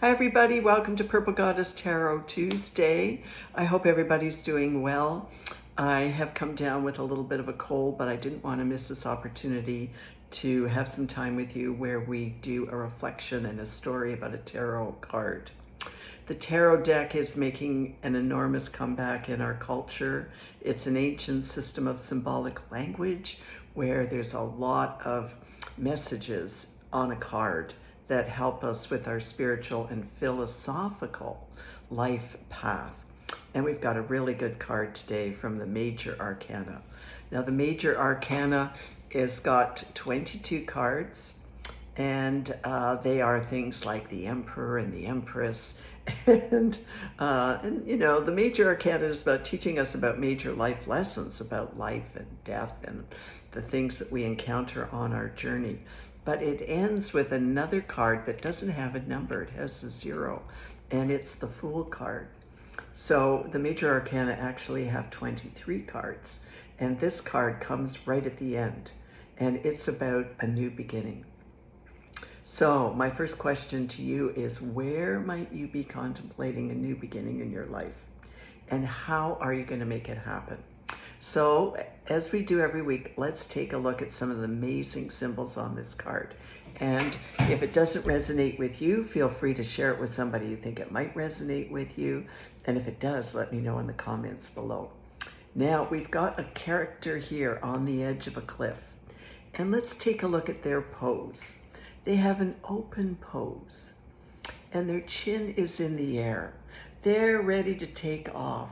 Hi everybody, welcome to Purple Goddess Tarot Tuesday. I hope everybody's doing well. I have come down with a little bit of a cold, but I didn't want to miss this opportunity to have some time with you where we do a reflection and a story about a tarot card. The tarot deck is making an enormous comeback in our culture. It's an ancient system of symbolic language where there's a lot of messages on a card that help us with our spiritual and philosophical life path. And we've got a really good card today from the Major Arcana. Now, the Major Arcana has got 22 cards, and they are things like the Emperor and the Empress. And you know, the Major Arcana is about teaching us about major life lessons about life and death and the things that we encounter on our journey. But it ends with another card that doesn't have a number, it has a 0, and it's the Fool card. So the Major Arcana actually have 23 cards, and this card comes right at the end, and it's about a new beginning. So my first question to you is, where might you be contemplating a new beginning in your life? And how are you going to make it happen? So as we do every week, let's take a look at some of the amazing symbols on this card. And if it doesn't resonate with you, feel free to share it with somebody you think it might resonate with you. And if it does, let me know in the comments below. Now, we've got a character here on the edge of a cliff. And let's take a look at their pose. They have an open pose, and their chin is in the air. They're ready to take off.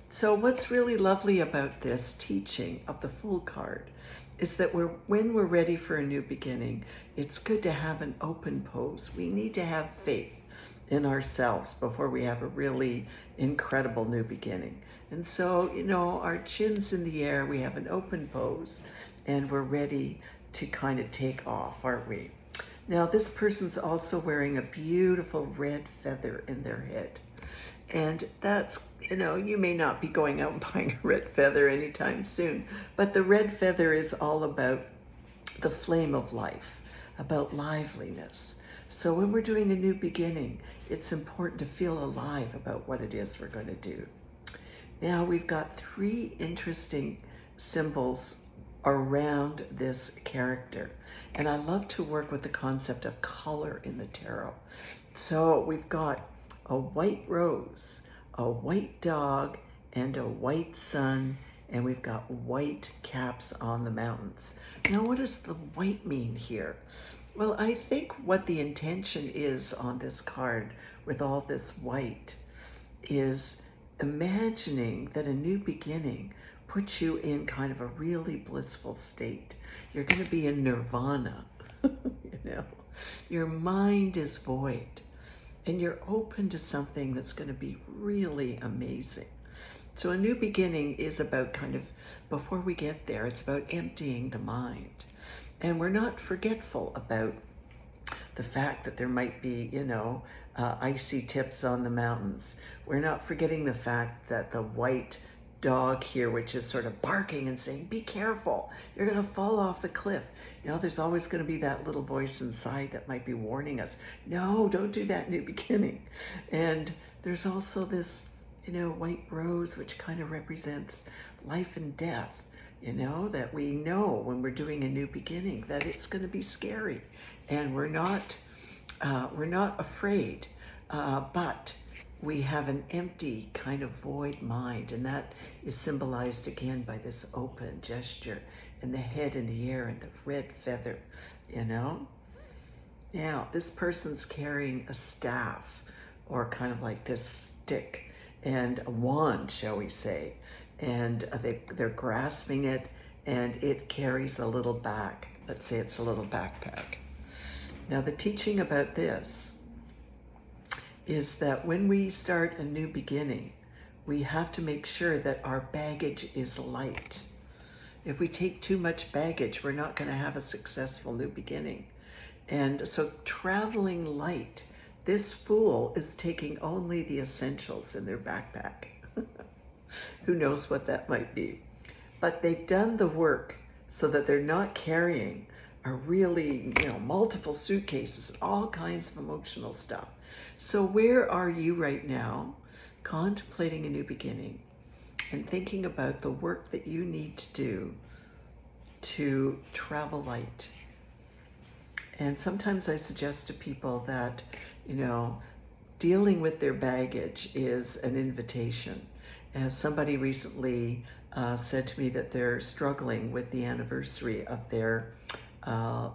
So what's really lovely about this teaching of the Fool card is that when we're ready for a new beginning, it's good to have an open pose. We need to have faith in ourselves before we have a really incredible new beginning. And so, you know, our chin's in the air, we have an open pose, and we're ready to kind of take off, aren't we? Now, this person's also wearing a beautiful red feather in their head. And that's, you know, you may not be going out and buying a red feather anytime soon, but the red feather is all about the flame of life, about liveliness. So when we're doing a new beginning, it's important to feel alive about what it is we're going to do. Now, we've got 3 interesting symbols around this character. And I love to work with the concept of color in the tarot. So we've got a white rose, a white dog, and a white sun, and we've got white caps on the mountains. Now, what does the white mean here? Well, I think what the intention is on this card with all this white is imagining that a new beginning puts you in kind of a really blissful state. You're going to be in nirvana, you know. Your mind is void, and you're open to something that's going to be really amazing. So a new beginning is about kind of, before we get there, it's about emptying the mind. And we're not forgetful about the fact that there might be, you know, icy tips on the mountains. We're not forgetting the fact that the white dog here, which is sort of barking and saying, be careful, you're going to fall off the cliff. You know, there's always going to be that little voice inside that might be warning us, no, don't do that new beginning. And there's also this, you know, white rose, which kind of represents life and death, you know, that we know when we're doing a new beginning that it's going to be scary, and we're not afraid, but we have an empty kind of void mind, and that is symbolized again by this open gesture and the head in the air and the red feather, you know. Now, this person's carrying a staff, or kind of like this stick, and a wand, shall we say, and they're grasping it, and it carries a little bag. Let's say it's a little backpack. Now, the teaching about this is that when we start a new beginning, we have to make sure that our baggage is light. If we take too much baggage, we're not going to have a successful new beginning. And so traveling light, this fool is taking only the essentials in their backpack. Who knows what that might be? But they've done the work so that they're not carrying are really, you know, multiple suitcases, all kinds of emotional stuff. So where are you right now, contemplating a new beginning and thinking about the work that you need to do to travel light? And sometimes I suggest to people that, dealing with their baggage is an invitation. As somebody recently said to me that they're struggling with the anniversary of their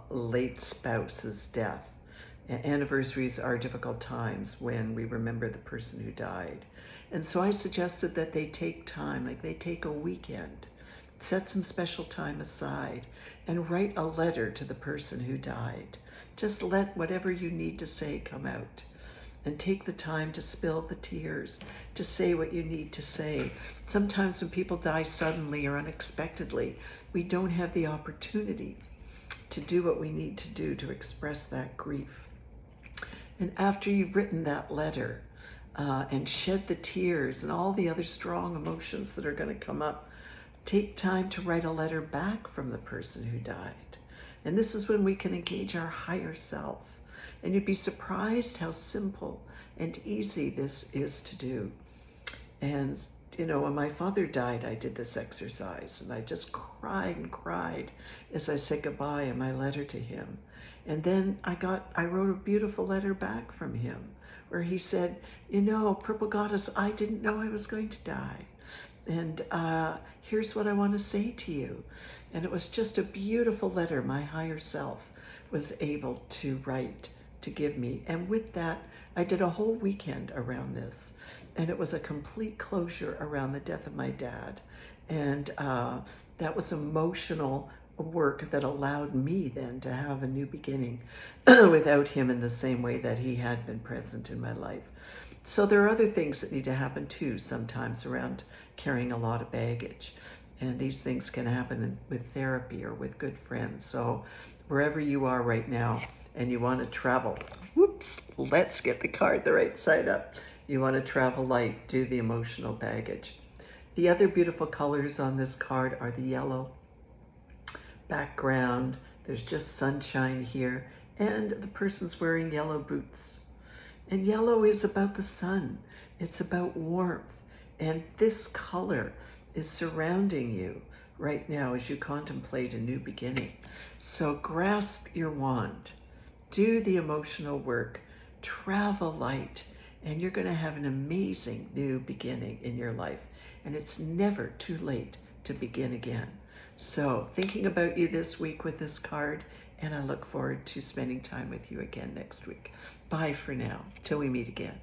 late spouse's death. Anniversaries are difficult times when we remember the person who died. And so I suggested that they take time, like they take a weekend, set some special time aside, and write a letter to the person who died. Just let whatever you need to say come out. And take the time to spill the tears, to say what you need to say. Sometimes when people die suddenly or unexpectedly, we don't have the opportunity to do what we need to do to express that grief. And after you've written that letter and shed the tears and all the other strong emotions that are going to come up, take time to write a letter back from the person who died. And this is when we can engage our higher self. And you'd be surprised how simple and easy this is to do. And, when my father died, I did this exercise, and I just cried and cried as I said goodbye in my letter to him. And then I wrote a beautiful letter back from him where he said, Purple Goddess, I didn't know I was going to die. And here's what I want to say to you. And it was just a beautiful letter my higher self was able to write to give me. And with that, I did a whole weekend around this. And it was a complete closure around the death of my dad. And that was emotional work that allowed me then to have a new beginning without him in the same way that he had been present in my life. So there are other things that need to happen too sometimes around carrying a lot of baggage. And these things can happen with therapy or with good friends. So wherever you are right now and you want to travel, let's get the card the right side up. You want to travel light, do the emotional baggage. The other beautiful colors on this card are the yellow background. There's just sunshine here, and the person's wearing yellow boots. And yellow is about the sun. It's about warmth. And this color is surrounding you right now as you contemplate a new beginning. So grasp your wand, do the emotional work, travel light, and you're going to have an amazing new beginning in your life. And it's never too late to begin again. So thinking about you this week with this card, and I look forward to spending time with you again next week. Bye for now, till we meet again.